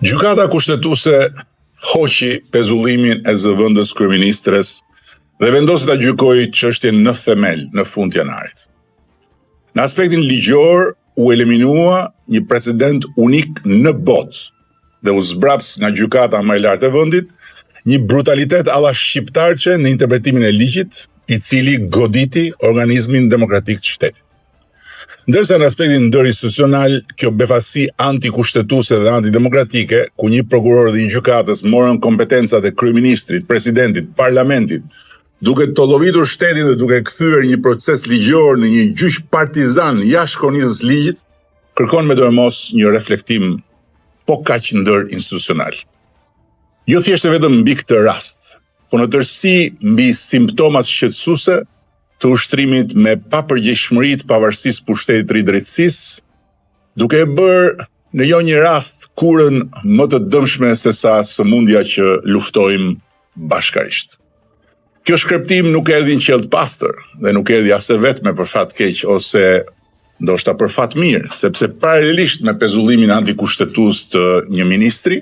Gjykata kushtetuese hoqi pezullimin e zëvendës kryeministres dhe vendosi ta gjykojë çështjen në themel në fund të janarit. Në aspektin ligjor u eliminua një precedent unik në botë dhe u zbraps nga gjykata më e lartë e vendit një brutalitet alla shqiptarçe në interpretimin e ligjit, i cili goditi organizmin demokratik të shtetit. Ndërsa në aspektin ndërinstitucional, kjo befasi antikushtetuese dhe antidemokratike, ku një prokuror dhe një gjykatës morën kompetencat e kryeministrit, presidentit, parlamentit, duke tollovitur shtetin dhe duke kthyer një proces ligjor në një gjyq partizan jashtë kornizës ligjit, kërkon me dorëmos një reflektim po kaq ndërinstitucional. Jo thjesht vetëm mbi këtë rast, po në tërësi mbi simptomat shqetësuese të ushtrimit me papërgjegjshmëri të pavarësisë pushtetit të drejtësisë, duke e bërë në jo një rast kurën më të dëmshme se sa sëmundja që luftojmë bashkarisht. Kjo shkreptim nuk erdhi në qell të pastër dhe nuk erdhi as e vetme për fat keq ose ndoshta për fat mirë, sepse paralelisht me pezullimin antikushtetues të një ministri,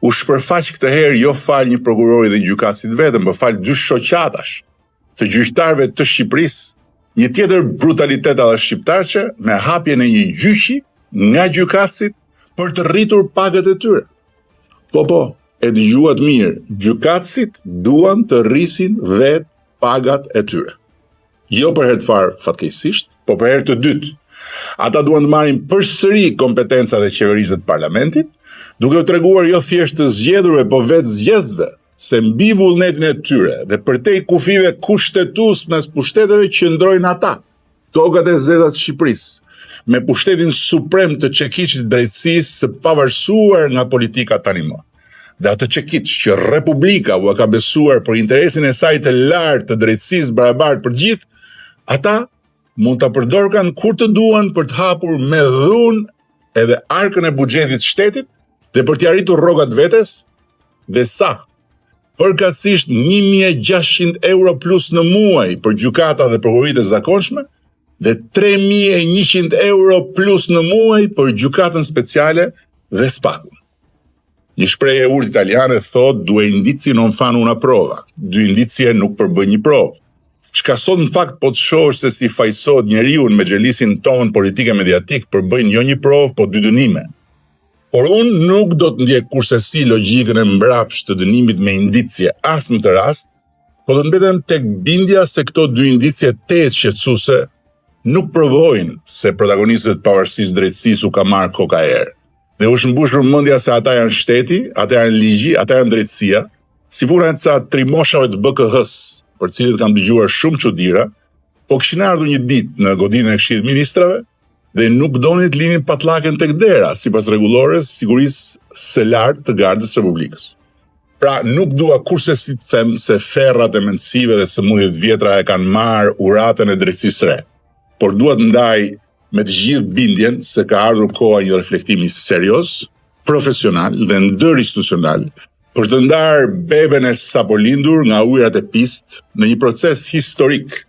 u shpërfaq këtë herë jo fal një prokurori dhe një gjykatësit vetëm, por fal dy shoqatash të gjyqtarëve të Shqipërisë, një tjetër brutalitet alla shqiptarçe me hapjen e një gjyqi nga gjykatësit për të rritur pagët e tyre. Po, e dëgjuat mirë, gjykatësit duan të rrisin vetë pagat e tyre. Jo për herë të parë fatkeqësisht, po për herë të dytë. Ata duan të marrin përsëri kompetencat e qeverisë të parlamentit, duke u treguar jo thjesht të zgjedhurve, po vetë zgjedhësve, se mbi vullnetin e tyre dhe përtej kufive kushtetues mes pushteteve qëndrojnë ata, tokat e zeza të Shqipërisë, me pushtetin suprem të çekiçit të drejtësisë së pavarësuar nga politika tani më. Dhe atë çekiç që Republika u ka besuar për interesin e saj të lartë të drejtësisë barabartë për gjithë, ata mund ta përdorkan kur të duan për të hapur me dhunë edhe arkën e buxhetit të shtetit dhe për t'i arritur rrogat vetes, dhe sa? Përkatësisht 1.600 euro plus në muaj për gjykata dhe prokuroritë e zakonshme dhe 3.100 euro plus në muaj për gjykatën speciale dhe spakun. Një shprehje e urtë italiane thot due indizi non fanno una prova, dy indicie nuk përbëjnë një provë. Çka sot në fakt po të shohësh se si fajsohet njeriu me xhelisin ton politike mediatik përbëjnë jo një provë, po dy dënime. Por unë nuk do të ndjek kursesi logjikën e mbrapsht të dënimit me indicie as në të rast, po të mbetem tek bindja se këto dy indicie të shqetësuese nuk provojnë se protagonistët pavarësisë drejtësisë u ka marrë koka erë. Dhe u shëmbush mendja se ata janë shteti, ata janë ligji, ata janë drejtësia, si puna e ca trimoshave të BKH-s, për cilët kam dëgjuar shumë çuditëra, po kishin ardhur një ditë në godinën e Këshillit të Ministrave dhe nuk donin të linin patllaken tek dera, sipas rregullores sigurisë së lartë të Gardës së Republikës. Pra, nuk dua kurse si të them se ferrat e mendësive dhe sëmundjet vjetra e kanë marrë uratën e drejtësisë re, por dua të ndaj me të gjithë bindjen se ka ardhur koha një reflektimi serioz, profesional dhe ndërinstitucional për të ndarë beben e sapo lindur nga ujërat e pistë në një proces historik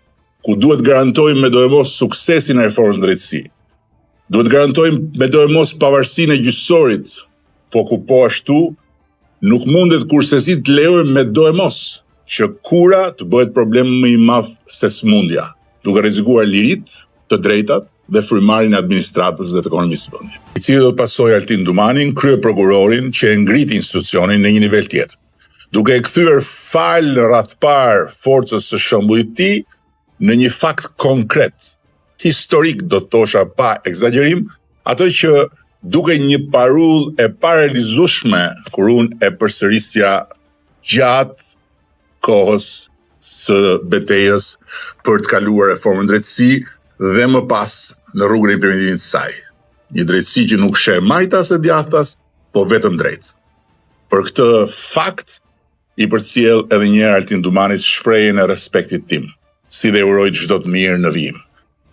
ku duhet garantojmë me dojmos suksesin e reformës në drejtësi. Duhet garantojmë me dojmos pavarësinë e gjyqësorit, po ku po ashtu nuk mundet kursesi të lejojmë me dojmos që kura të bëhet problem më i madh se smundja, duke rrezikuar liritë, të drejtat dhe frymarrjen e administratës dhe të ekonomisë së vendit. I cili do të pasojë Altin Dumanin, kryeprokurorin që e ngriti institucionin në një nivel tjetër, duke e kthyer fal radhpar forcës së shembullit të tij në një fakt konkret, historik do të thosha pa egzagerim, atë që duke një parull e parealizueshme kur unë e përsërisja gjatë kohës së betejës për të kaluar reformën drejtësi dhe më pas në rrugën e implementimit të saj. Një drejtësi që nuk sheh majtas e djathtas, po vetëm drejt. Për këtë fakt i përcjell edhe një herë Altin Dumanit shprehjen e respektit tim, si dhe uroj çdo të mirë në vijim.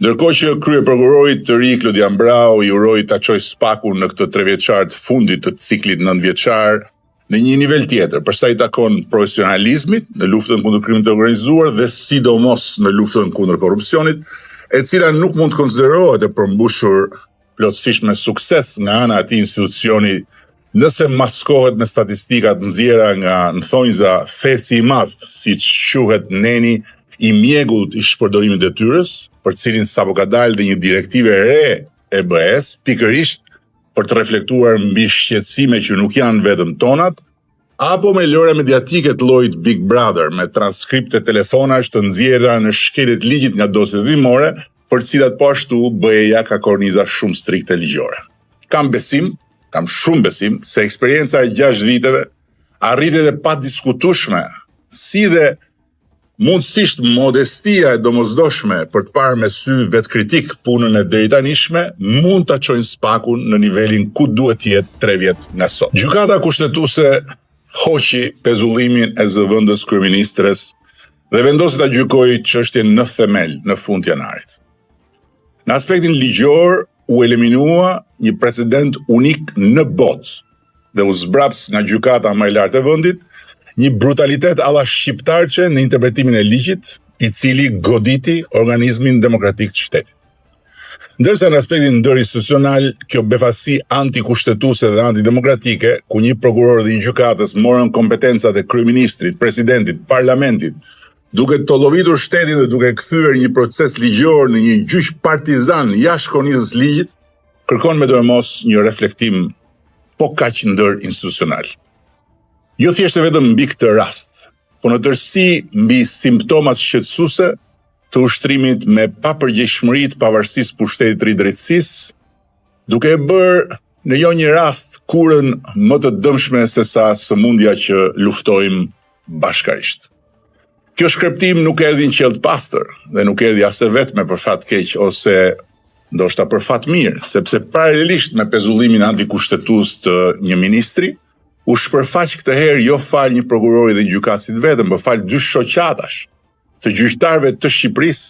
Ndërkohë që kryeprokurori të ri Klodian Brau i uroi ta çojë spakun në këtë 3 vjeçar të fundit të ciklit 9 vjeçar në një nivel tjetër, për sa i takon profesionalizmit në luftën kundër krimit të organizuar dhe sidomos në luftën kundër korrupsionit, e cila nuk mund të konsiderohet e përmbushur plotësisht me sukses nga ana e atij institucioni Nëse maskohet me statistikat nxjerra nga nthonjza thesi i madh, siç quhet neni i mjegullt i shpërdorimit të detyrës, për cilin sapo ka dalë dhe një direktive re e BE-s, pikërisht për të reflektuar mbi shqetësime që nuk janë vetëm tonat, apo me lëre mediatike të llojit Big Brother me transkripte telefonash të nxjerra në shkeljet ligjit nga dosjet hetimore, për cilat po ashtu BE-ja ka korniza shumë strikte ligjore. Kam shumë besim se eksperienca e 6 viteve arritet e pa diskutueshme, si dhe mundësisht modestia e domosdoshme për të parë me sy vetë kritik punën e deritanishme mund ta çojnë spakun në nivelin ku duhet të jetë 3 vjet nga sot. Gjykata kushtetuese hoqi pezullimin e zëvendës kryeministres dhe vendosi ta gjykojë çështjen në themel në fund të janarit. Në aspektin ligjor u eliminua një precedent unik në botë dhe u zbraps nga gjykata më e lartë e vendit një brutalitet alla shqiptarçe në interpretimin e ligjit, i cili goditi organizmin demokratik të shtetit. Ndërsa në aspektin ndërinstitucional, kjo befasi antikushtetuese dhe antidemokratike, ku një prokuror dhe një gjykatës morën kompetencat e kryeministrit, presidentit, parlamentit, duke tollovitur shtetin dhe duke kthyer një proces ligjor në një gjyq partizan jashtë kornizës ligjit, kërkon me dorëmos një reflektim po kaq ndërinstitucional. Jo thjesht vetëm mbi këtë rast, por në tërësi mbi simptomat shqetësuese të ushtrimit me papërgjegjshmëri të pavarësisë pushtetit të drejtësisë, duke e bërë në jo një rast kurën më të dëmshme se sa sëmundja që luftojmë bashkarisht. Kjo shkreptim nuk erdhi në qell të pastër dhe nuk erdhi as e vetme për fat keq ose ndoshta për fat mirë, sepse paralelisht me pezullimin antikushtetues të një ministri, u shpërfaq këtë herë jo fal një prokurori dhe një gjykatësit vetëm, por fal 2 shoqatash të gjyqtarëve të Shqipërisë,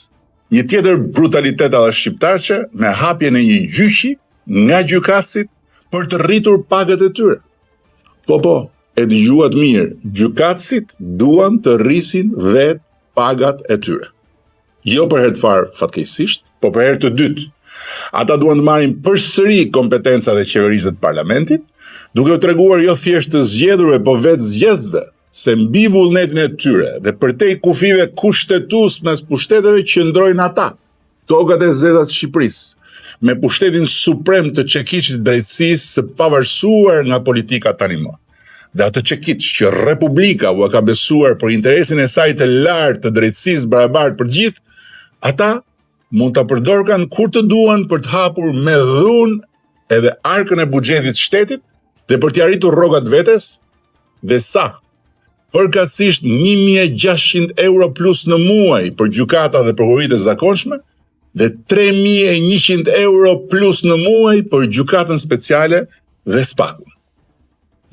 një tjetër brutalitet alla shqiptarçe me hapjen e një gjyqi nga gjykatësit për të rritur pagët e tyre. Po, e dëgjuat mirë, gjykatësit duan të rrisin vetë pagat e tyre. Jo për herë të parë fatkeqësisht, po për herë të dytë. Ata duan të marrin përsëri kompetencat e qeverisë të parlamentit, duke u treguar jo thjesht të zgjedhurve, po vetë zgjedhësve, se mbi vullnetin e tyre dhe përtej kufive kushtetues mes pushteteve qëndrojnë ata, tokat e zeza të Shqipërisë, me pushtetin suprem të çekiçit të drejtësisë së pavarësuar nga politika tani më. Dhe atë çekiç që Republika u ka besuar për interesin e saj të lartë të drejtësisë barabartë për gjithë, ata mund ta përdorkan kur të duan për të hapur me dhunë edhe arkën e buxhetit të shtetit dhe për t'i arritur rrogat vetes, dhe sa? Përkatësisht 1.600 euro plus në muaj për gjykata dhe prokuroritë e zakonshme dhe 3.100 euro plus në muaj për gjykatën speciale dhe spakun.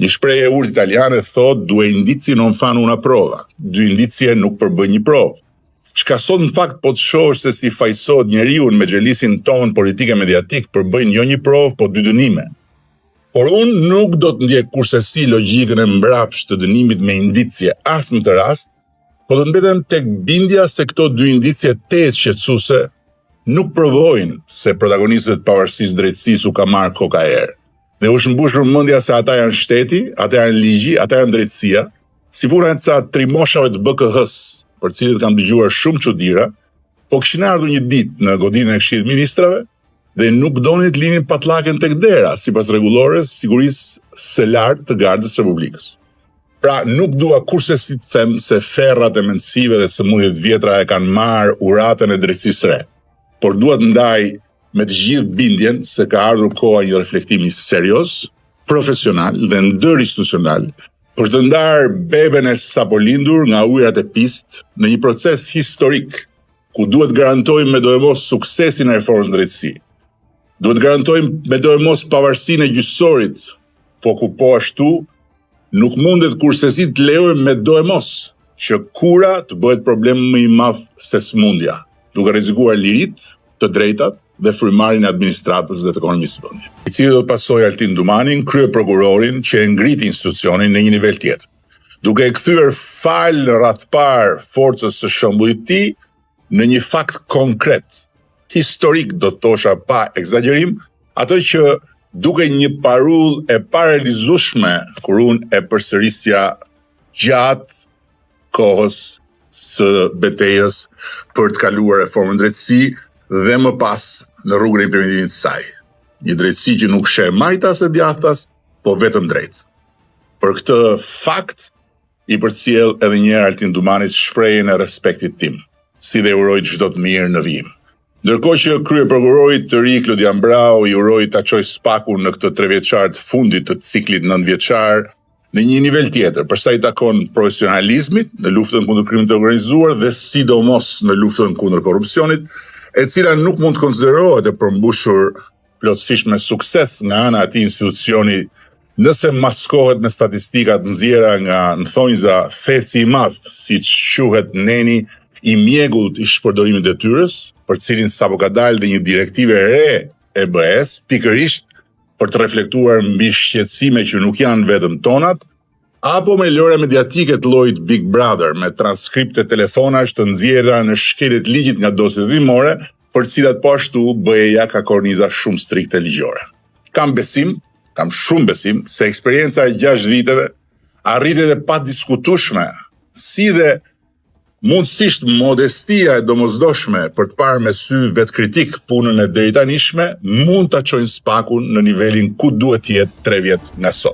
Një shprehje e urtë italiane thot due indizi non fanno una prova, 2 indicie nuk përbën një provë. Çka sot në fakt po të shohësh se si fajsot njeriu me xhelisin ton politike mediatik përbëjnë jo një provë, po 2 dënime. Por unë nuk do të ndjek kursesi logjikën e mbrapsht të dënimit me indicie as në të rast, po do të mbetem tek bindja se këto 2 indicie të shqetësuese nuk provojnë se protagonistët pavarësisë drejtësisë u ka marrë koka erë. Dhe u shmbush mendja se ata janë shteti, ata janë ligji, ata janë drejtësia, si puna e ca trimoshave të BKH-s, për cilët kam dëgjuar shumë çuditëra, po kishin ardhur një ditë në godinën e Këshillit të Ministrave dhe nuk donin të linin patllakën tek dera, sipas rregullores sigurisë së lartë të Gardës së Republikës. Pra, nuk dua kurse si të them se ferrat e mendësive dhe sëmundjet vjetra e kanë marrë uratën e drejtësisë re, por dua të ndaj me të gjithë bindjen se ka ardhur koha një reflektimi serioz, profesional dhe ndërinstitucional për të ndarë beben e sapo lindur nga ujërat e pistë në një proces historik ku duhet garantojmë me dojmos suksesin e reformës në drejtësi. Duhet garantojmë me dojmos pavarësinë e gjyqësorit, po ku po ashtu nuk mundet kursesi të lejojmë me dojmos që kura të bëhet problem më i madh se smundja, duke rrezikuar liritë, të drejtat dhe frymarrjen e administratës dhe të ekonomisë së vendit. I cili do të pasojë Altin Dumanin, kryeprokurorin që e ngriti institucionin në një nivel tjetër, duke e kthyer fal në radh të parë forcës së shembullit të tij në një fakt konkret, historik do të thosha pa egzagerim, ato që duke një parull e parealizueshme kur unë e përsërisja gjatë kohës së betejës për të kaluar reformën drejtësi dhe më pas në rrugën e implementimit të saj. Një drejtësi që nuk sheh majtas e djathtas, po vetëm drejt. Për këtë fakt i përcjell edhe një herë Altin Dumanit shprehjen e respektit tim, si dhe uroj çdo të mirë në vijim. Ndërkohë që kryeprokurori të ri Klodian Brau i uroi ta çojë spakun në këtë 3 vjeçar të fundit të ciklit 9 vjeçar në një nivel tjetër, për sa i takon profesionalizmit në luftën kundër krimit të organizuar dhe sidomos në luftën kundër korrupsionit, e cila nuk mund të konsiderohet e përmbushur plotësisht me sukses nga ana e atij institucioni, nëse maskohet me statistikat nxjerra nga nthonjza thesi i madh, siç quhet neni i mjegullt i shpërdorimit të detyrës, për cilin sapo ka dalë dhe një direktive re e BE-s, pikërisht për të reflektuar mbi shqetësime që nuk janë vetëm tonat, apo me lojra mediatike të llojit Big Brother, me transkripte telefonash të nxjerra në shkeljet ligjit nga dosjet dhimore, për cilat po ashtu BE-ja ka korniza shumë strikte ligjore. Kam shumë besim, se eksperienca e 6 viteve arritet e padiskutueshme, si dhe mundësisht modestia e domosdoshme për të parë me sy vetë kritik punën e deritanishme, mund ta çojnë spakun në nivelin ku duhet të jetë 3 vjet nga sot.